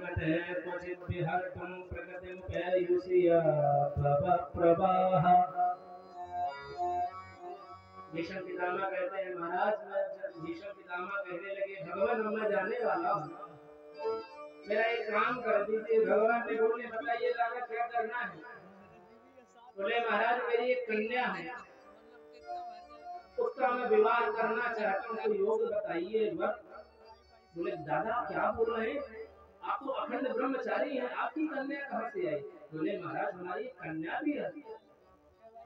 प्रकटे क्वचित् विहर्तुं प्रकृतिमुपैयुषिया प्रवाह। भीष्म पितामह कहते हैं महाराज, भीष्म पितामह कहने लगे भगवान अब मैं जाने वाला हूँ, मेरा एक काम कर दीजिए। भगवान ने बोले बताइए राजा क्या करना है। बोले महाराज मेरी एक कन्या है, उसका मैं विवाह करना चाहता हूँ, कोई योग बताइए वर। बोले दादा क्या बोल रहे हैं, आप तो अखंड ब्रह्मचारी हैं, आपकी कन्या कहाँ से आई। बोले महाराज हमारी कन्या भी है।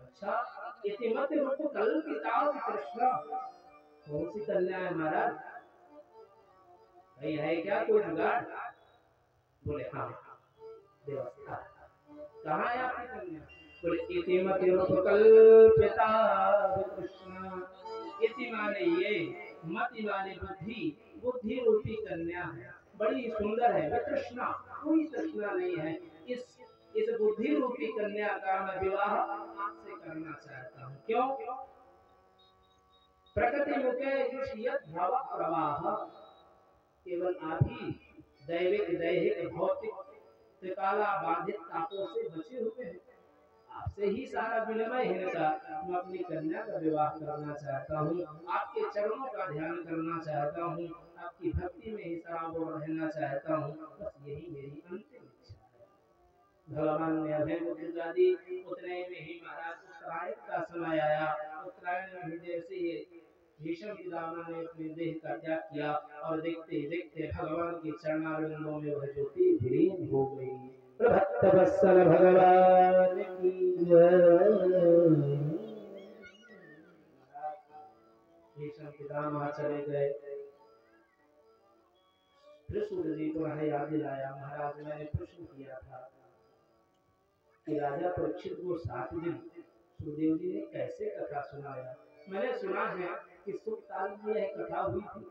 अच्छा इतिमध्य रूप कल्पिता कृष्ण, कौन सी कन्या है महाराज, भाई है क्या कोई जुगाड़। बोले हाँ व्यवस्था। कहाँ है आपकी कन्या। बोले इतिमति रूपकल्पिता कृष्ण, इति माने ये, मति माने बुद्धि, बुद्धि रूपी कन्या है, बड़ी सुंदर है, वितृष्णा कोई तृष्णा नहीं है। इस बुद्धि रूपी कन्या का मैं विवाह आपसे करना चाहता हूँ। क्यों। प्रकृति मुखे युष्यत भाव प्रवाह, केवल आप ही दैविक दैहिक भौतिक त्रिकाला बाधित तापों से बचे हुए हैं, आपसे ही सारा विनिमय है। मैं अपनी कन्या का विवाह करना चाहता हूँ, आपके चरणों का ध्यान करना चाहता हूँ, आपकी भक्ति में ही सराबोर रहना चाहता हूँ, बस यही मेरी अंतिम इच्छा है। भगवान ने अभय मुद्रा दी। उतने में ही महाराज उत्तरायण का समय आया। उत्तरायण में ही जैसे ही भीष्म पितामह ने अपने देह का त्याग किया और देखते देखते भगवान के चरणारविंदों में वह ज्योति विलीन हो गई। प्रभक्त वत्सल भगवान की जय। भीष्म पितामह चले गए। त्रिशूल जी को याद दिलाया महाराज मैंने प्रश्न किया था कि राजा परीक्षित को 7 दिन सुखदेव जी ने कैसे कथा सुनाया। मैंने सुना है कि सुखताल में यह कथा हुई थी।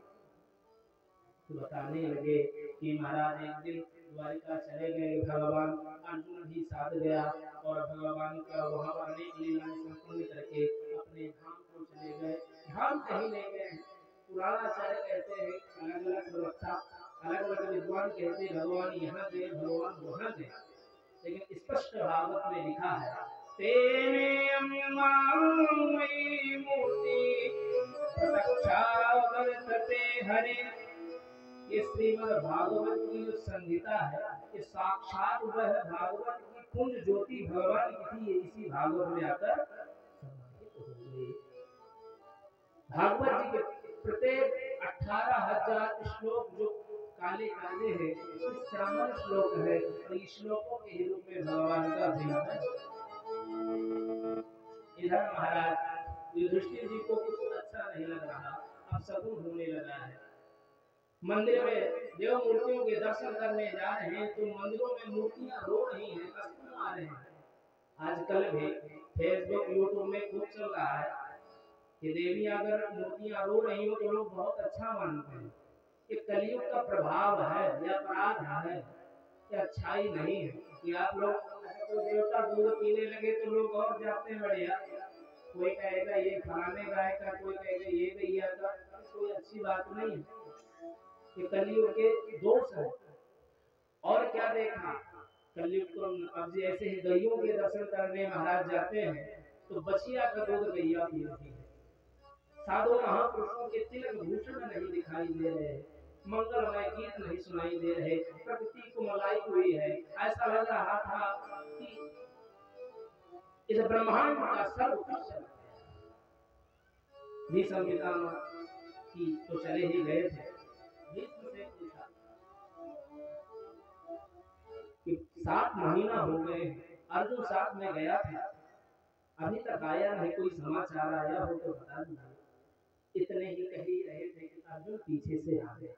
तो बताने लगे कि महाराज एक दिन द्वारिका चले गए, भगवान अर्जुन भी साथ गया और भगवान का वहां पर अनेक लीलाएं संपन्न करके अपने धाम को चले गए। धाम कहीं नहीं गए, पुराणाचार्य कहते हैं अलग अलग प्रवक्ता अलग अलग विद्वान कहते हैं भगवान यहाँ गए भगवान वहां गए, लेकिन स्पष्ट भागवत में लिखा है तेने अम्मामयी मूर्ति प्रक्षावर्तते हरे। ये श्रीमद् भागवत की जो संहिता है ये साक्षात वह भागवत की कुंज ज्योति भगवान की थी, इसी भागवत में आकर समाहित हो गई। भागवत जी के प्रत्येक 18,000 श्लोक जो काले काले हैं श्यामल श्लोक है और इस श्लोकों के रूप में भगवान का अभिनय। इधर महाराज युधिष्ठिर जी को कुछ अच्छा नहीं लग रहा, अब शकुन होने लगा है। मंदिर में देव मूर्तियों के दर्शन करने जा रहे हैं तो मंदिरों में मूर्तियां रो रही हैं, अश्रु आ रहे हैं। आजकल भी फेसबुक यूट्यूब में खूब चल रहा है कि देवी अगर मूर्तियां रो रही हो तो लोग बहुत अच्छा मानते हैं। ये कलयुग का प्रभाव है या अपराध है, ये अच्छाई नहीं है कि आप लोग कोई देवता दूध पीने लगे तो लोग और जाते हैं बढ़िया, कोई कहेगा ये फलाने गाय का, कोई कहेगा ये गैया का, कोई अच्छी बात नहीं है। ये कलयुग के दोष है। और क्या देखा कलयुग को, अब जैसे ही गैयों के दर्शन करने महाराज जाते हैं तो बछिया का दूध गैया पी रही है। साधु महापुरुषों के तिलक भूषण नहीं दिखाई दे रहे, मंगलमय गीत नहीं सुनाई दे रहे, प्रकृति को मलाई हुई है। ऐसा लग रहा था कि इस ब्रह्मांड का सर्व कुछ भीष्म पितामह की तो चले ही गए थे। भीष्म से पूछा कि 7 महीना हो गए, अर्जुन साथ में गया था, अभी तक आया नहीं, कोई समाचार आया हो तो बता दीजिए। इतने ही कह ही रहे थे कि अर्जुन पीछे से आ गए।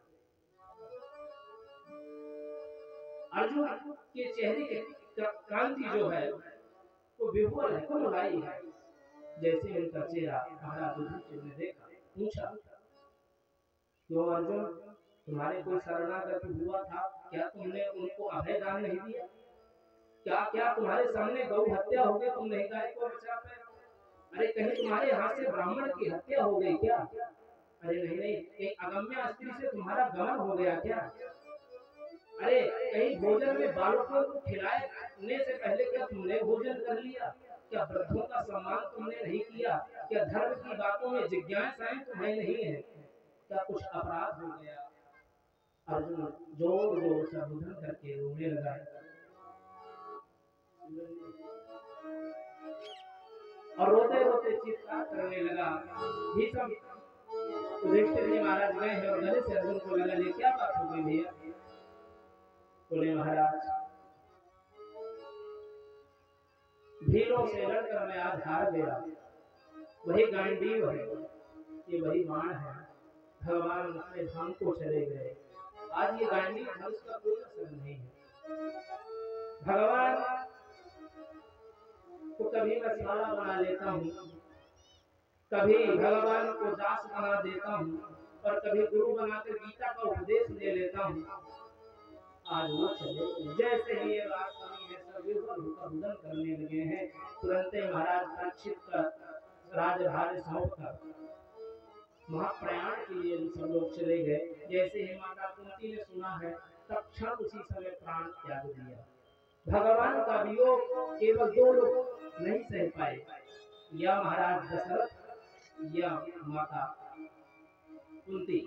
अर्जुन के चेहरे के कांति जो है वो विभोर है, कुमलाई है। जैसे उनका चेहरा महाराज युधिष्ठिर ने देखा, पूछा क्यों अर्जुन तुम्हारे कोई शरणागत हुआ था क्या, तुमने उनको अभय दान नहीं दिया क्या, क्या तुम्हारे सामने गौ हत्या हो गई तुम नहीं गाय को बचा पाए, अरे कहीं तुम्हारे हाथ से ब्राह्मण की हत्या हो गई क्या, अरे नहीं नहीं कहीं अगम्य स्त्री से तुम्हारा गमन हो गया क्या। अरे कहीं भोजन में बालकों को खिलाने से पहले क्या तुमने भोजन कर लिया? क्या वृद्धों का सम्मान तुमने नहीं किया? क्या धर्म की बातों में जिज्ञासाएं तुम्हें नहीं है? क्या कुछ अपराध हो गया? अर्जुन जोर जोर से रुदन करके रोने लगा और रोते रोते चित्कार करने लगा। भीषम युधिष्ठिर जी महाराज गए हैं और गले से अर्जुन को लगा, ये क्या बात हो गई भैया? बोले महाराज, भीलों से लड़कर मैं आज हार गया। वही गांडीव है, ये वही बाण है। भगवान अपने धाम को चले गए। आज ये गांडीव धनुष का कोई असर नहीं है। भगवान को कभी मैं साला बना लेता हूँ, कभी भगवान को दास बना देता हूँ और कभी गुरु बनाकर गीता का उपदेश दे लेता हूँ। आज वो चले। जैसे ही ये बात सुनी है सब रुदन करने लगे हैं। तुरंत महाराज परीक्षित का राजभार सौंप कर महाप्रयाण के लिए सब लोग चले गए। जैसे ही माता कुंती ने सुना है तब क्षण उसी समय प्राण त्याग दिया। भगवान का वियोग केवल दो लोग नहीं सह पाए, या महाराज दशरथ या माता कुंती,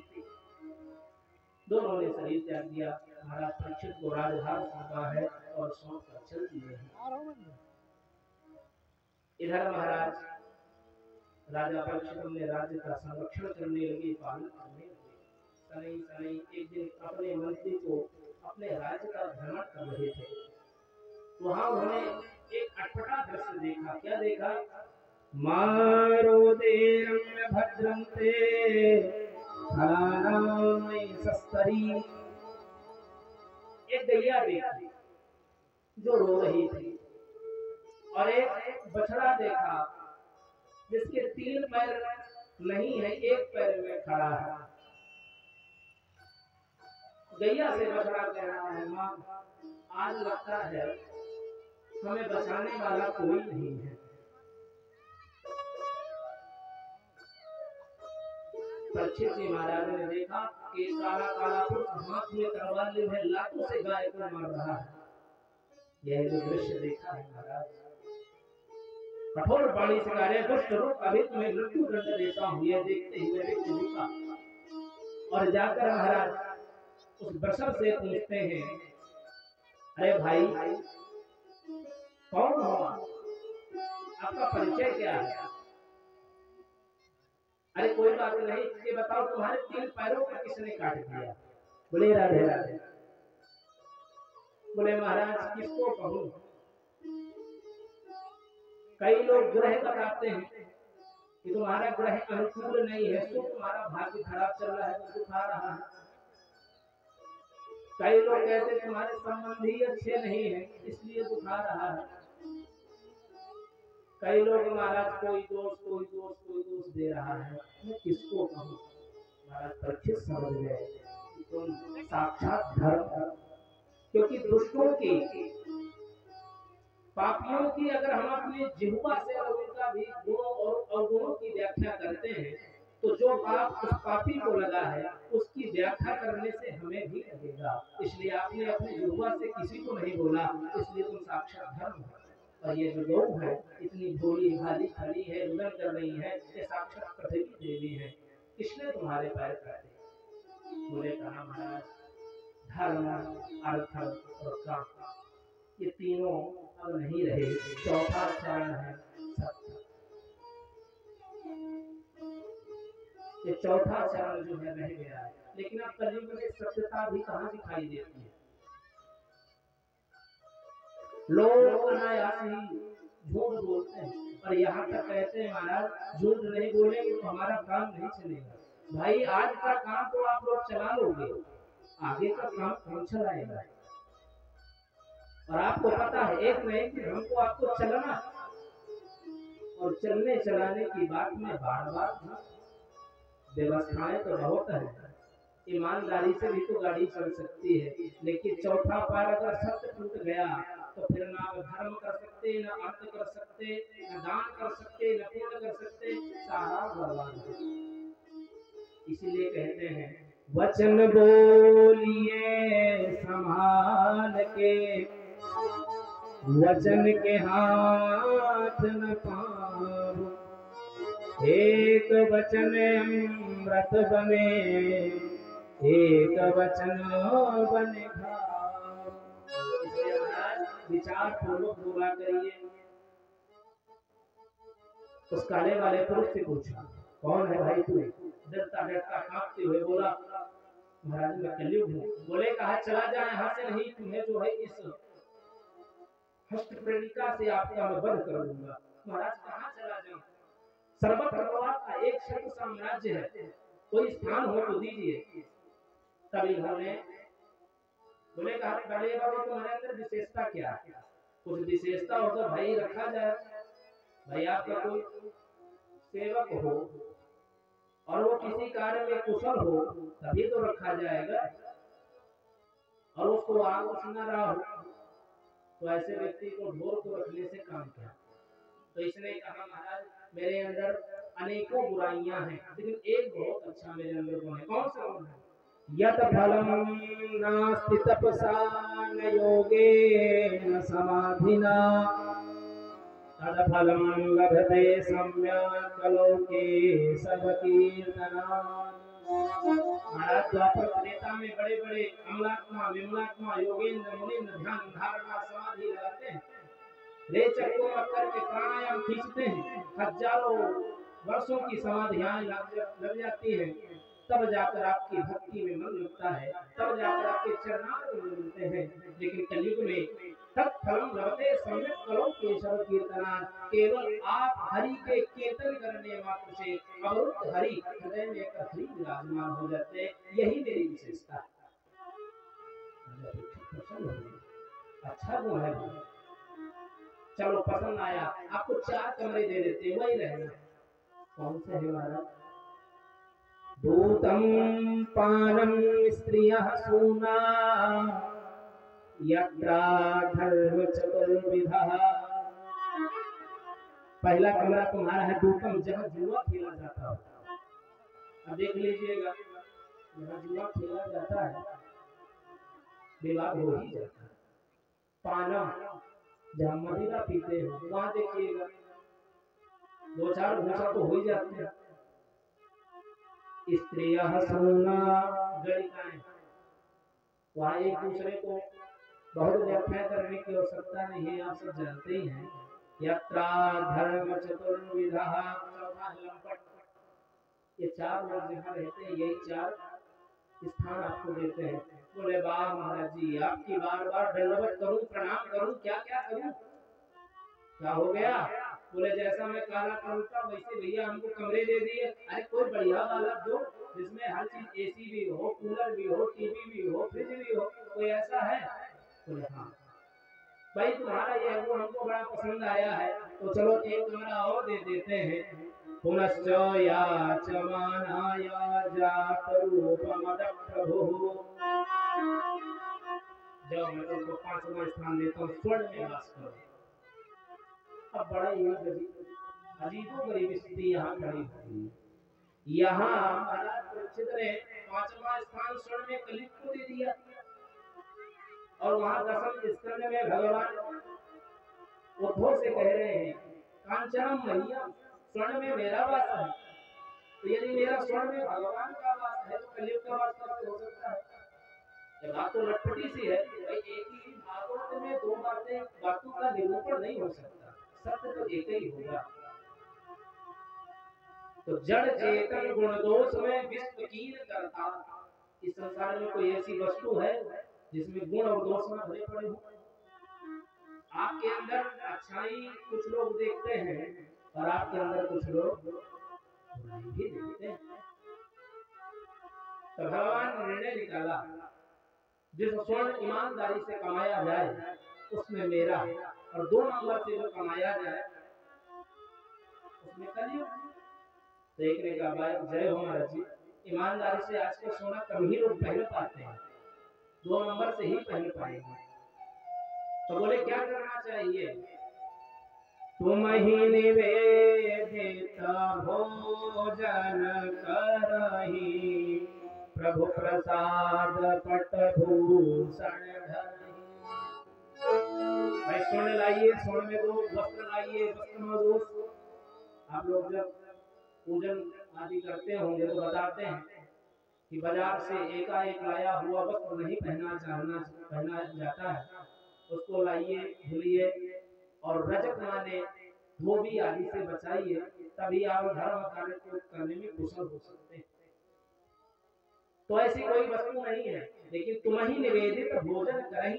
दोनों ने शरीर त्याग दिया। महाराज परीक्षित को राजभार सौंपा है और सौंप कर चल दिए हैं। इधर महाराज राजा परीक्षित ने राज्य का संरक्षण करने लगे, पालन करने लगे। सनई सनई एक दिन अपने मंत्री को अपने राज्य का भ्रमण कर रहे थे। वहां उन्होंने एक अटपटा दृश्य देखा। क्या देखा? मारोदेरं भद्रंते फलानां सस्तरी। एक गैया देखी जो रो रही थी और एक बछड़ा देखा जिसके 3 पैर नहीं है, 1 पैर में खड़ा है। गैया से बछड़ा कह रहा है, मां आज लगता है हमें बचाने वाला कोई नहीं है। परीक्षित जी महाराज ने देखा कि काला काला पुरुष हाथ में तलवार लिए लातों से गाय को मार रहा है। यह जो दृश्य देखा है महाराज, कठोर वाणी से कह रहे, दुष्ट रूप अभी तुम्हें मृत्यु दंड देता हूं। यह देखते हुए व्यक्ति रुका और जाकर महाराज उस वृषभ से पूछते हैं, अरे भाई कौन हो आप? आपका परिचय क्या है? अरे कोई बात नहीं, ये बताओ तुम्हारे 3 पैरों को किसने काट दिया? बोले राधे राधे। बोले महाराज किसको कहूं? कई लोग ग्रह बताते हैं कि तुम्हारा ग्रह अनुकूल नहीं है, सो तुम्हारा भाग्य खराब चल रहा है तो दुख आ रहा है। कई लोग कहते हैं तुम्हारे संबंधी अच्छे नहीं है इसलिए दुख आ रहा है। कई लोग महाराज कोई दोष दे रहा है। मैं किसको कहूं? महाराज परीक्षित समझ गए कि तुम साक्षात धर्म, क्योंकि दुष्टों की पापियों की अगर हम अपनी जिह्वा से और उनका भी गुणों और अवगुणों की व्याख्या करते हैं तो जो पाप उस पापी को लगा है उसकी व्याख्या करने से हमें भी लगेगा। इसलिए आपने अपनी जिह्वा से किसी को नहीं बोला, इसलिए तुम साक्षात धर्म हो। और ये जो गौ है इतनी भोली भाली खड़ी है, रुदन कर रही है, ये साक्षात पृथ्वी देवी है। किसने तुम्हारे पैर काटे? बोले कहा महाराज धर्म अर्थ और काम, ये तीनों अब नहीं रहे। चौथा चरण है सत्य। ये चौथा चरण जो है रह गया है, लेकिन अब कलयुग में सत्यता भी कहाँ दिखाई देती है? लोग अनायास ही झूठ बोलते हैं और यहाँ तक कहते हैं महाराज झूठ नहीं बोलेंगे तो हमारा काम नहीं चलेगा। भाई आज का काम तो आप लोग चला लोगे, आगे का काम कौन चलाएगा? और आपको पता है एक न एक दिन हमको आपको चलना, और चलने चलाने की बात में बार बार व्यवस्थाएं तो बहुत है। ईमानदारी से भी तो गाड़ी चल सकती है, लेकिन चौथा पैर अगर सत्य टूट गया तो फिर ना धर्म कर सकते, ना अर्थ कर सकते, ना दान कर सकते, न पुण्य कर सकते, सारा बर्बाद है। इसीलिए कहते हैं वचन बोलिए संभाल के, वचन के हाथ न पाओ, एक वचन अमृत बने, एक वचन बने घाव। इसलिए महाराज विचार पूर्वक बोला करिए। उस काले वाले पुरुष से पूछा, कौन है भाई तू? डरता डरता कांपते हुए बोला, महाराज मैं कलयुग हूँ। बोले कहा चला जा यहाँ से, नहीं तुम्हें जो है इस हस्त प्रेरिका से आपका मैं वध कर दूंगा। महाराज कहाँ चला जाऊं? सर्वत्र का एक शब्द साम्राज्य है, कोई स्थान हो तो दीजिए। तभी इन्होंने बोले कहा पहले बाबा तुम्हारे अंदर विशेषता क्या है? कुछ विशेषता हो तो भाई रखा जाए। भाई आपका कोई सेवक हो और वो किसी कार्य में कुशल हो तभी तो रखा जाएगा, और उसको आग सुना रहा हो तो ऐसे व्यक्ति को ढोर को रखने से काम क्या? तो इसने कहा महाराज मेरे अंदर अनेकों बुराइयां हैं, लेकिन एक बहुत अच्छा मेरे अंदर गुण है। कौन सा गुण है? यत फलम नास्ति तपसा न योगेन समाधिना, तद फलम लभते सम्यक् लोके सर्वकीर्तनात्। महाराज द्वापर त्रेता में बड़े बड़े अमलात्मा विमलात्मा योगेंद्र मुनींद्र ध्यान धारणा समाधि लगाते हैं, रेचक को पकड़ के प्राणायाम खींचते हैं, हजारों वर्षों की समाधियां लग जाती हैं, तब जाकर आपकी भक्ति में मन लगता है, तब जाकर आपके चरणारविंद में मिलते हैं। लेकिन कलयुग में तत्फलम लभते सम्यक् करो केशव कीर्तनात्, केवल आप हरि के कीर्तन करने मात्र से अवरुद्ध हरि हृदय में एक हरि विराजमान हो जाते हैं। यही मेरी विशेषता है। अच्छा गुण है, चलो पसंद आया, आपको 4 कमरे दे देते, वही रहना। कौन से है महाराज? भूतम पानम स्त्रियः सूना, यत्रा धर्म चतुर्विधः। पहला कमरा तुम्हारा है दूतम, जहाँ जुआ खेला जाता है। अब देख लीजिएगा, जहाँ जुआ खेला जाता है विवाह हो ही जाता है। पानम, जहाँ मदिरा पीते हो वहां देखिएगा 2-4 घूसा तो हो ही जाते हैं। स्त्रियः सूना, गणिकाएं, वहाँ एक दूसरे को बहुत व्याख्या करने की आवश्यकता नहीं है, आप सब जानते ही हैं। यत्रा धर्म चतुर्विधः, चौथा लंपट। ये 4 लोग जहाँ रहते हैं यही 4 स्थान आपको देते हैं। बोले वाह महाराज जी, आपकी बार बार दंडवत करूं, प्रणाम करूं, क्या क्या करूं? क्या हो गया? बोले जैसा मैं काला करूंगा वैसे भैया हमको कमरे दे दिए। अरे कोई बढ़िया वाला दो जिसमें हर चीज एसी भी हो, कूलर भी हो, टीवी भी हो, फ्रिज भी हो, कोई ऐसा है? बोले हाँ भाई तुम्हारा ये गुण हमको बड़ा पसंद आया है, तो चलो एक कमरा और दे देते हैं। पुनश्च याचमानाय जात रूपमद प्रभु। जब मैं तुमको 5वां स्थान देता हूँ, स्वर्ण में वास करो। अब बड़ा ही अजीबोगरीब स्थिति यहाँ खड़ी हुई। यहाँ महाराज परीक्षित ने 5वां स्थान स्वर्ण में कलयुग को दे दिया, और वहाँ 10वें स्कंद में भगवान उद्धव से कह रहे हैं कांचनम मह्यम, स्वर्ण में मेरा वास है। तो यदि मेरा स्वर्ण में भगवान का वास है तो कलयुग का वास कैसे हो सकता है? ये बात तो लटपटी सी है। भाई एक ही भागवत में 2 बातों का निरूपण नहीं हो सकता, सत्य तो एक ही होगा। तो जड़ चेतन गुण दोष में विश्वकीन करता। इस संसार में कोई ऐसी वस्तु है जिसमें गुण और दोष ना भरे पड़े हो? आपके अंदर अच्छाई कुछ लोग देखते हैं और आपके अंदर कुछ लोग बुराई भी देखते हैं। तो भगवान ने निर्णय निकाला जिस स्वर्ण ईमानदारी से कमाया जाए उसमें मेरा, और 2 नंबर से जो कमाया जाए उसमें कलयुग। देखने का बाद जय हो महाराज जी, ईमानदारी से आज के सोना कम ही लोग पहन पाते हैं, 2 नंबर से ही पहन पाएंगे। तो बोले क्या करना चाहिए? तुम ही निवेदित भोजन करही, प्रभु प्रसाद पटभूषण धरि। भाई स्वर्ण लाइए, स्वर्ण में दो, वस्त्र लाइए, वस्त्र में दो। आप लोग जब पूजन आदि करते होंगे तो बताते हैं कि बाजार से एकाएक लाया हुआ वस्त्र नहीं पहना जाता है, उसको लाइए, धुलिए और रजत माने धोबी आदि से बचाइए, तभी आप धर्म कार्य को करने में कुशल हो सकते हैं। तो ऐसी कोई वस्तु नहीं है, लेकिन तुम ही निवेदित भोजन करही।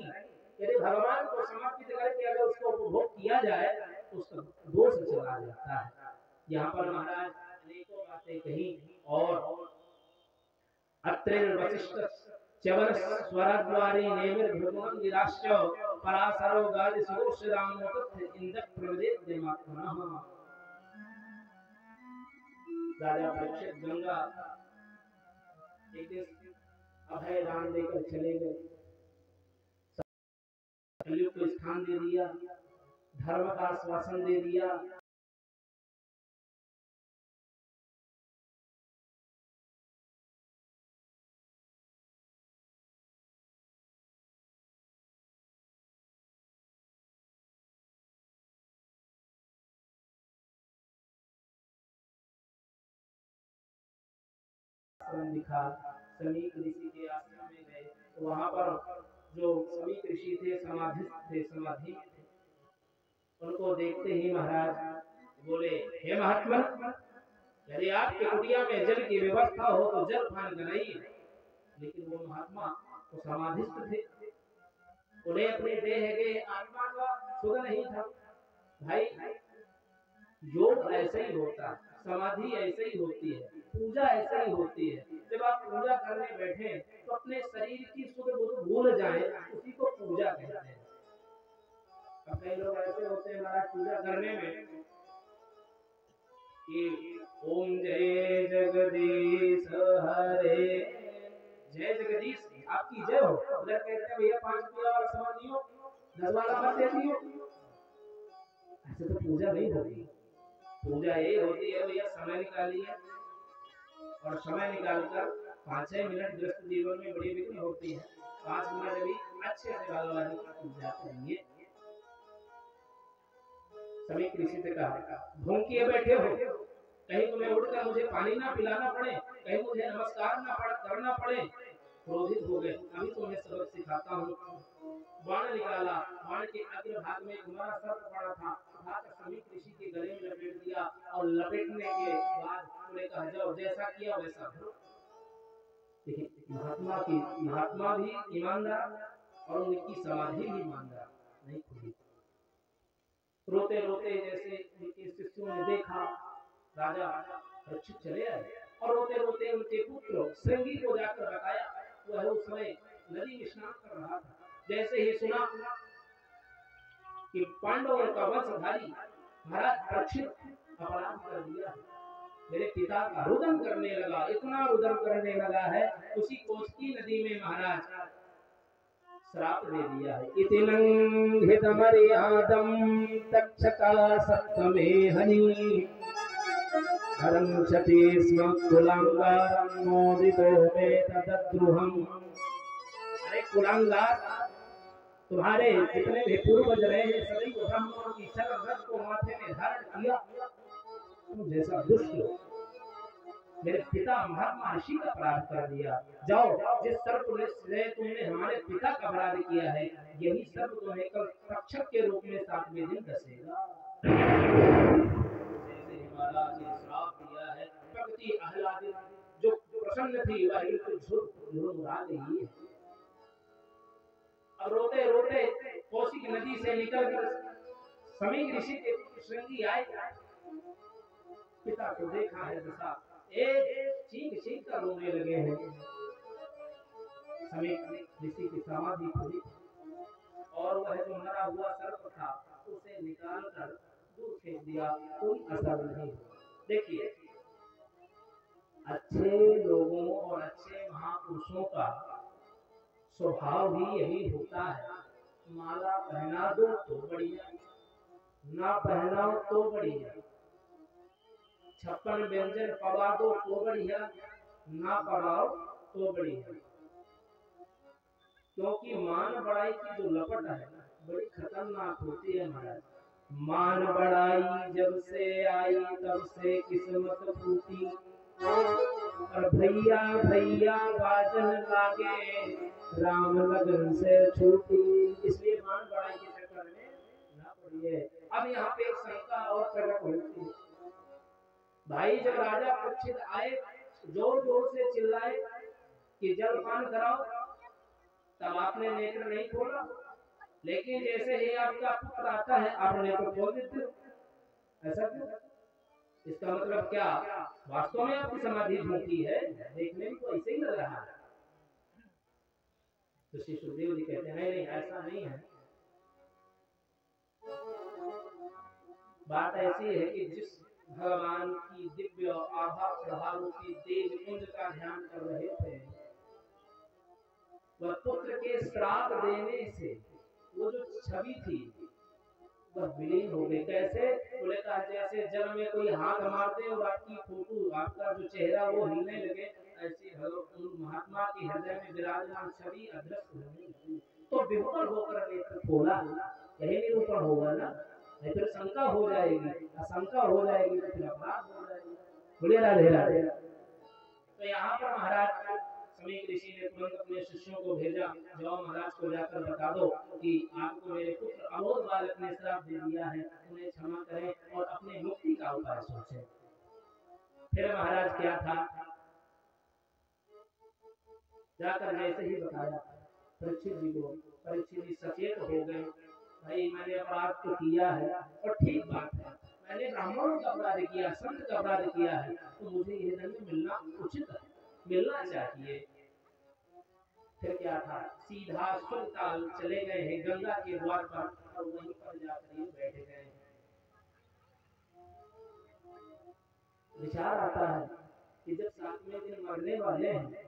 यदि भगवान को समर्पित करके अगर उसको उपभोग किया जाए तो उसका दोष चला जाता है। यहाँ पर महाराज अनेकों बातें कही और अत्रि वशिष्ठ च्यवन स्वरद्वारी नेमिर भृगुन विराश्य पराशरो गादि सुरोषरामो तथ इंद्र प्रवदेत देमात्मनः। राजा परीक्षित गंगा एक दिन अभय दान देकर चले गए, कलयुग को स्थान दे दिया, धर्म का आश्वासन दे दिया। दिखा समीक ऋषि के आश्रम में गए तो वहां पर जो समीक ऋषि थे समाधि थे, उनको देखते ही महाराज बोले, हे महात्मा, यदि आपके कुटिया में जल की व्यवस्था हो तो जल पान कराइए। लेकिन वो महात्मा तो समाधिस्थ थे, उन्हें अपने देह के आत्मा का सुध नहीं था। भाई योग ऐसे ही होता है, समाधि ऐसे ही होती है, पूजा ऐसे ही होती है। जब आप पूजा करने बैठे तो अपने शरीर की सुध बुध भूल जाए, उसी को पूजा कहते हैं। अब कई लोग ऐसे होते हैं महाराज पूजा करने में कि ओम जय जगदीश हरे, जय जगदीश आपकी जय हो, उधर कहते हैं भैया 5 रुपया वाला सामान दियो, 10 वाला मत दे दियो। ऐसे तो पूजा नहीं होगी। पूजा ये होती है भैया समय निकालिए और समय निकालकर 5-6 मिनट गृहस्थ जीवन में बड़ी विघ्न होती है, 5 मिनट भी अच्छे से भगवान की पूजा करेंगे। सभी कृषि से कहा, भूखे बैठे हो, कहीं तुम्हें उठकर मुझे पानी ना पिलाना पड़े, कहीं मुझे नमस्कार ना करना पड़े। क्रोधित हो गए, अभी तुम्हें सबक सिखाता हूँ। बाण निकाला, बाण के अग्रभाग में तुम्हारा सर्प पड़ा था, उठाकर सभी ऋषि के गले में लपेट दिया और लपेटने के बाद उन्हें कहा, जाओ जैसा किया वैसा करो। देखिए महात्मा भी ईमानदार और उनकी समाधि भी ईमानदार नहीं खुली। रोते रोते जैसे उनके शिष्यों ने देखा, राजा परीक्षित चले आए और रोते रोते उनके पुत्र श्रृंगी को जाकर बताया। वह उस समय नदी में स्नान कर रहा था, जैसे ही सुना कि पांडवों का वंशधारी महाराज परीक्षित अपराध कर दिया, मेरे पिता का रुदन करने लगा, इतना रुदन करने लगा है, उसी कोसी नदी में महाराज श्राप दे दिया है। इति लंघित मर्यादम तक्षका सप्तमे हनि धरंक्षति स्म कुलांगारं मोदितो मे तद्द्रुहम्। अरे कुलांगार, तुम्हारे जितने भी पूर्वज रहे हैं सभी ब्राह्मणों की चरण रज को माथे में धारण किया, तुम जैसा दुष्ट मेरे पिता महात्मा ऋषि का अपराध कर दिया। जाओ, जिस सर्प ने तुमने हमारे पिता का अपराध किया है, यही सर्प तुम्हें कल रक्षक के रूप में 7वें दिन डसेगा। जैसे महाराज ने श्राप दिया है, प्रकृति आह्लादित जो प्रसन्न थी वह बिल्कुल झुरमुरा गई है। अब रोते रोते कोसी नदी से निकलकर समीक ऋषि के श्रृंगी आए, पिता को देखा है दशा, एक चीख चीख कर रोने लगे हैं। समीक ऋषि की समाधि खुली और वह जो मरा हुआ सर्प था उसे निकाल कर दूर फेंक दिया, कोई असर नहीं। देखिए, अच्छे लोगों और अच्छे महापुरुषों का स्वभाव भी यही होता है। माला पहना दो तो बढ़िया, ना पहनाओ तो बढ़िया, 56 व्यंजन पवा दो तो बढ़िया, ना पवाओ तो बड़ी है, क्योंकि मान बड़ाई की जो लपट है बड़ी खतरनाक होती है महाराज। मान बड़ाई जब से आई तब से किस्मत फूटी, और भैया भैया बाजन लागे राम लगन से छूटी। इसलिए मान बड़ाई के चक्कर में ना पड़िए। अब यहाँ पे एक शंका और प्रकट होती है। भाई जब राजा परीक्षित आए जोर जोर से चिल्लाए कि जलपान कराओ, तब आपने नेत्र नहीं खोला, लेकिन जैसे ही आपका पुत्र आता है आप नेत्र खोल देते हो। ऐसा क्यों? इसका मतलब क्या वास्तव में आपकी समाधि झूठी है? देखने में तो ऐसे ही लग रहा है। तो श्री सुखदेव जी कहते हैं नहीं ऐसा नहीं है। बात ऐसी है कि जिस भगवान की दिव्य आभा प्रभाव की तेज कुंज का ध्यान कर रहे थे, वह पुत्र के श्राप देने से वो जो छवि थी वह विलीन हो गई। कैसे? बोले कहा जैसे जल में कोई हाथ मार दे और आपकी फोटो, आपका जो चेहरा वो हिलने लगे, ऐसी महात्मा के हृदय में विराजमान छवि अदृश्य होने लगी। तो विभोर होकर नेत्र खोला, यही निरूपण होगा ना। नहीं फिर शंका हो जाएगी, आशंका हो जाएगी तो फिर अपराध हो जाएगी। बोलिए राधे राधे। तो यहाँ पर महाराज समीक ऋषि ने तुरंत अपने शिष्यों को भेजा, जाओ महाराज को जाकर बता दो कि आपको मेरे पुत्र अबोध बालक ने श्राप दे दिया है, उन्हें क्षमा करें और अपने मुक्ति का उपाय सोचें। फिर महाराज क्या था, जाकर जैसे ही बताया परीक्षित जी को, परीक्षित जी सचेत हो गए। भाई मैंने अपराध तो किया है और ठीक बात है, मैंने ब्राह्मणों का अपराध किया, संत का अपराध किया है, तो मुझे यह दंड मिलना उचित है, मिलना चाहिए। फिर क्या था, सीधा सुल्तान चले गए हैं गंगा के द्वार पर और वहीं पर जाकर ये बैठ गए। विचार आता है कि जब 7वें दिन मरने वाले हैं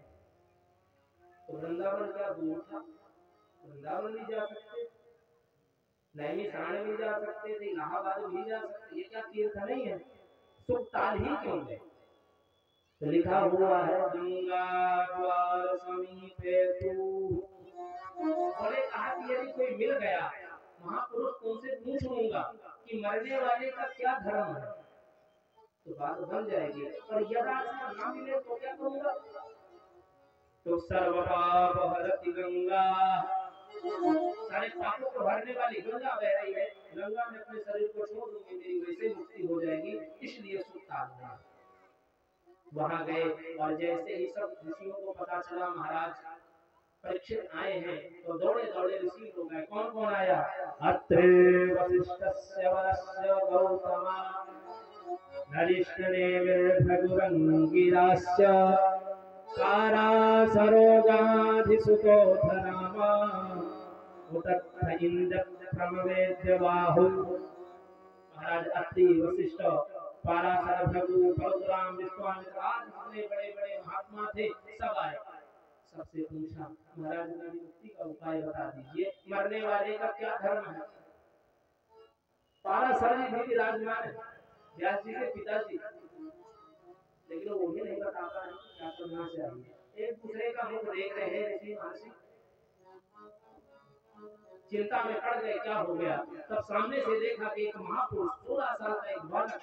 तो वृंदावन क्या दूर था, वृंदावन भी जा सकते, नैमिषारण्य भी जा सकते थे, इलाहाबाद भी जा सकते, ये क्या तीर्थ नहीं है? सुल्तान ही क्यों गए? तो लिखा हुआ है गंगा द्वार समीपे तू, बोले कहा कि यदि कोई मिल गया महापुरुष तुमसे पूछ लूंगा कि मरने वाले का क्या धर्म है, तो बात बन जाएगी। और यदि ना मिले तो क्या करूंगा? तो सर्व पाप हरति गंगा, सारे पापों को भरने वाली गंगा बह रही है, गंगा में अपने शरीर को छोड़ दूंगी, मेरी वैसे मुक्ति हो जाएगी। इसलिए सुल्तान वहां गए और जैसे ही सब ऋषियों को पता चला महाराज परीक्षित आए हैं, तो दौड़े दौड़े ऋषि लोग आए। कौन कौन आया? अत्रे वसिष्ठस्य वरस्य गौतमा नरिष्ठनेमिर्भृगुरङ्गिराश्च कारासरोगाधिसुतोऽथनामा उतत्थ इन्द्रप्रमवेद्य बाहु। महाराज अत्रि वशिष्ठ पाराशर भृगु परशुराम विश्वामित्र आदि जितने बड़े बड़े महात्मा थे सब आए। सबसे पूछा महाराज मेरी मुक्ति का उपाय बता दीजिए, मरने वाले का क्या धर्म है? पाराशर जी भी विराजमान है, व्यास जी के पिताजी, लेकिन वो भी नहीं बता पा रहे क्या करना चाहिए। एक दूसरे का मुख देख रहे हैं ऋषि महर्षि, चिंता में पड़ गए क्या हो गया। तब सामने से देखा कि एक महापुरुष 16 साल का एक बालक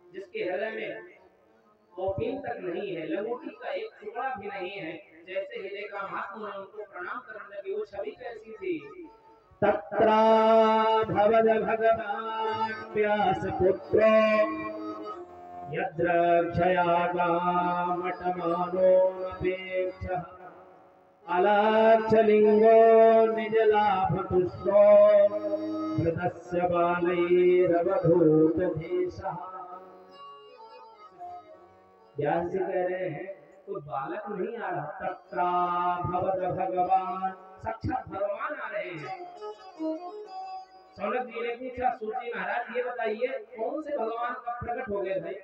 जिसके हृदय में कौपीन तक नहीं है, लंगोटी का एक टुकड़ा भी नहीं है, जैसे ही देखा महात्मा ने उनको प्रणाम करने लगे। वो छवि कैसी थी? तत्रा भवद भगवान व्यास पुत्र यद्रक्षयागामटमानो नपेक्षः अलाक्षलिंगो निजलाभतुष्टो मृतस्य बालैरवधूतधीशः। व्यास जी कह रहे हैं कोई बालक नहीं आ रहा, तत्रा भवद भगवान, साक्षात भगवान आ रहे हैं। सौनक जी ने पूछा सूची महाराज ये बताइए कौन से भगवान का प्रकट हो गए भाई?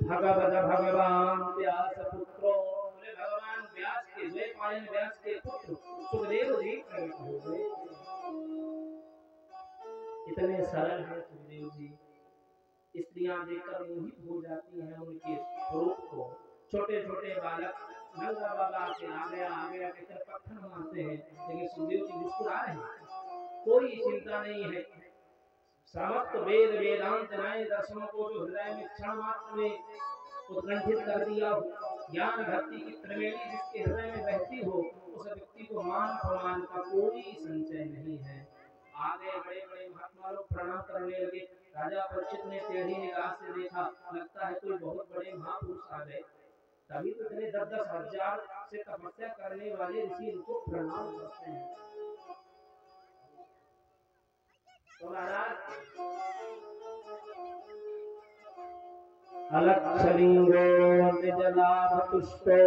भगवद भगवान व्यास पुत्रो, बोले भगवान व्यास के, द्वैपायन व्यास के पुत्र सुखदेव जी प्रकट हो गए। इतने सरल हैं सुखदेव जी, स्त्रियां देखकर मोहित हो जाती हैं उनके स्वरूप को, छोटे छोटे बालक नंगा बाबा के आ गया कहकर पत्थर मारते हैं, लेकिन सुखदेव जी मुस्कुरा रहे हैं, कोई चिंता नहीं है। समस्त वेद वेदांत नए दर्शनों को जो हृदय में क्षण मात्र में उत्कंठित कर दिया हो, ज्ञान भक्ति की त्रिवेणी जिसके हृदय में बहती हो, उस व्यक्ति को मान अपमान का कोई संचय नहीं है। आगे बड़े बड़े महात्मा लोग प्रणाम करने लगे। राजा परीक्षित ने टेढ़ी निगाह से देखा, लगता है कोई बहुत बड़े महापुरुष आ गए। तभी तो इतने 10-10 हजार से तपस्या करने वाले ऋषि इनको प्रणाम करते हैं। तो महाराज अलक्षलिंगो निजलाभतुष्टो,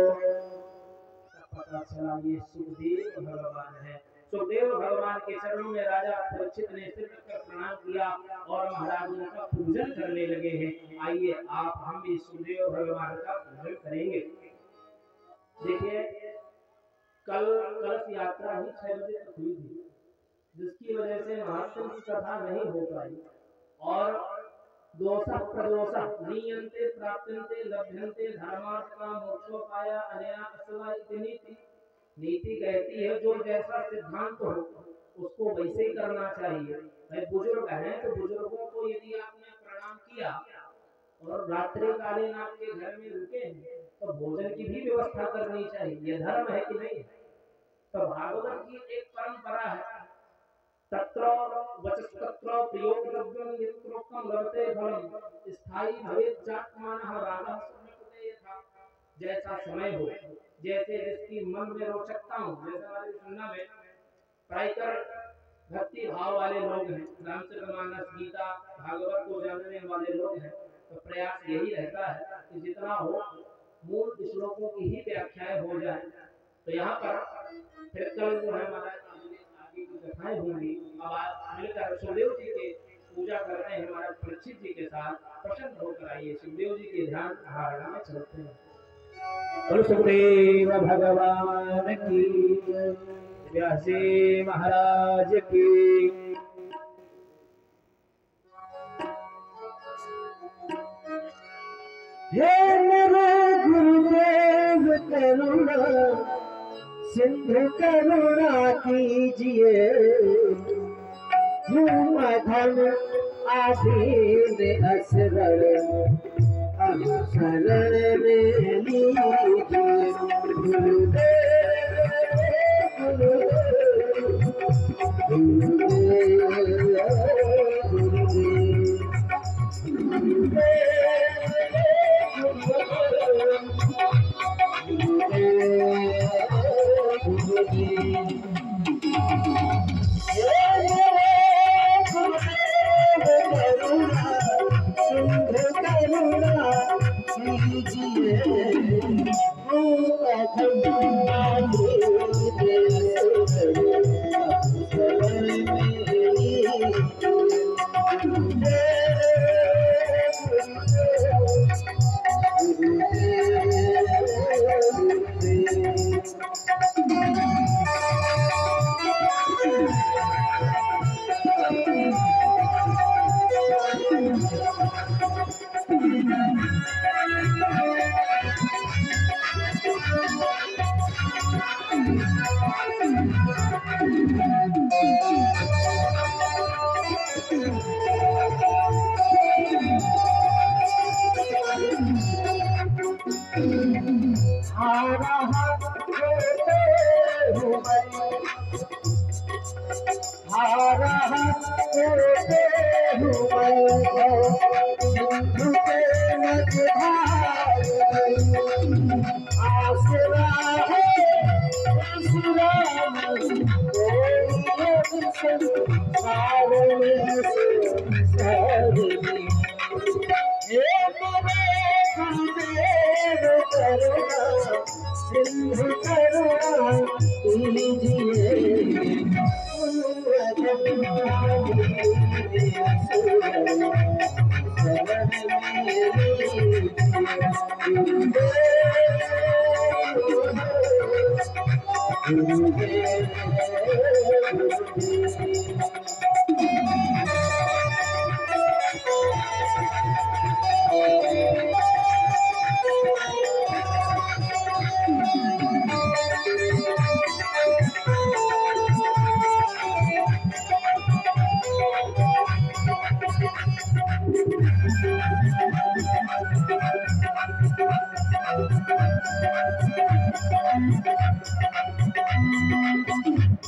पता चला ये सुखदेव भगवान है। सुखदेव भगवान के चरणों में राजा परीक्षित ने सिर रखकर प्रणाम किया और महाराज उनका पूजन करने लगे हैं। आइए आप हम भी सुखदेव भगवान का पूजन करेंगे। देखिए कल कलश यात्रा ही 6 बजे तक हुई थी, जिसकी वजह से महात्म की कथा नहीं हो पाई। और दोषः प्रदोषः नीयन्ते प्राप्यन्ते लभ्यन्ते धर्मात्मा मोक्षोपाय अनया असवा इति नीति। नीति कहती है जो जैसा सिद्धांत हो उसको वैसे ही करना चाहिए। भाई बुजुर्ग हैं तो बुजुर्गों को यदि आपने प्रणाम किया और रात्रिकालीन आपके घर में रुके तो भोजन की भी व्यवस्था करनी चाहिए, ये धर्म है कि नहीं? तो भागवत की एक परंपरा है, तत्र वचस्तत्र प्रयोग द्रव्यं यत्रोक्तं लभते फलम् स्थायी भवेत् चात्मानः रागः सम्यक्ते यथा। जैसा समय हो, जैसे जिसकी मन में रोचकता हो, जैसे हमारे सुनना में प्रायकर भक्ति भाव वाले लोग हैं, रामचरितमानस गीता भागवत को जानने वाले लोग हैं, तो प्रयास यही रहता है कि जितना हो मूल श्लोकों की ही व्याख्याएं हो जाए। तो यहाँ पर फिर कल जो है हमारा आगे की कथाएं होंगी। अब आप मिलकर सुखदेव जी के पूजा करते हैं हमारा परीक्षित जी के साथ, प्रसन्न होकर आइए सुखदेव जी के ध्यान धारणा में चलते हैं। बोलो सुखदेव भगवान की, व्यास जी महाराज की। हे मेरे गुरुदेव करुणा सिंधु करुणा कीजिए, धन आधीन असरण शरण में लीजिए। गुरुदेव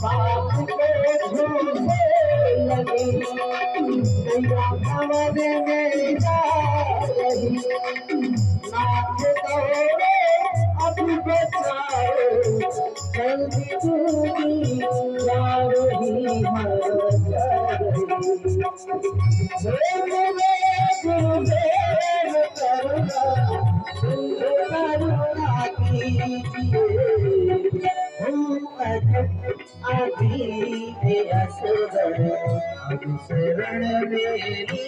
बाप को झूठे लगी नैया भंवर में जा रही नाथ दौड़े अब बचाओ जल्दी डूबी जा रही मर जा रही मेरे गुरुदेव करुणा सिंधु करुणा कीजिए आदि असुर अब शरण मेरी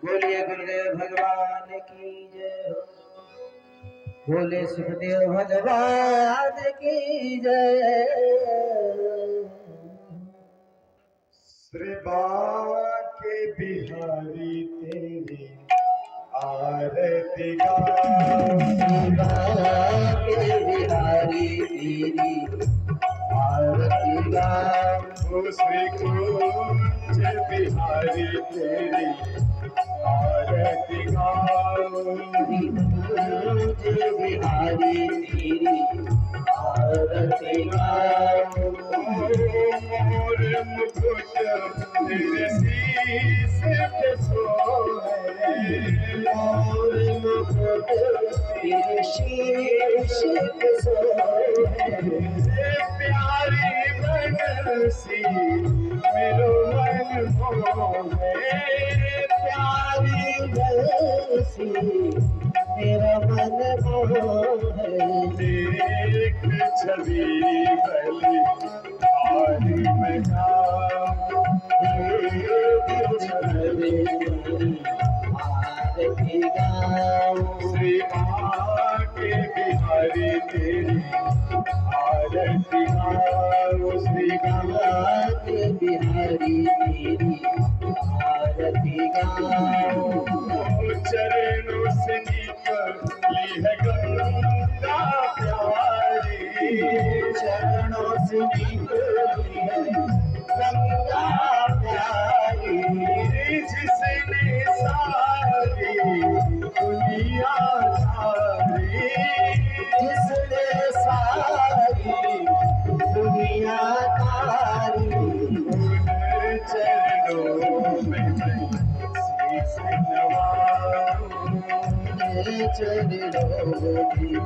बोलिए गुरुदेव भगवान की जय हो। बोले सुखदेव भगवान की जय। श्री बाके बिहारी तेरी आरती बाके बिहारी तेरी आरती गाओ श्री कुंज बिहारी तेरी आरती गाओ बिहारी तेरी आरती गाओ मोर मुकुट तेरे शीश पे सोए मोर मुकुट तेरे शीश पे सोए प्यारी बनसी मेरो मन मोहे प्यारी बनसी मेरा मन मोहे देख छवि बलि आरी में जाओ छवि आरती गाओ श्री बाके बिहारी तेरी आरती गाओ श्री बाके बिहारी तेरी आरती गाओ चरणों से निकली है गंगा प्यारी चरणों से निकली है गंगा प्यारी जिसने सारी दुनिया सारी जिसने सारी दुनिया तारी उन चरणों में शीश नवाऊं चरणों में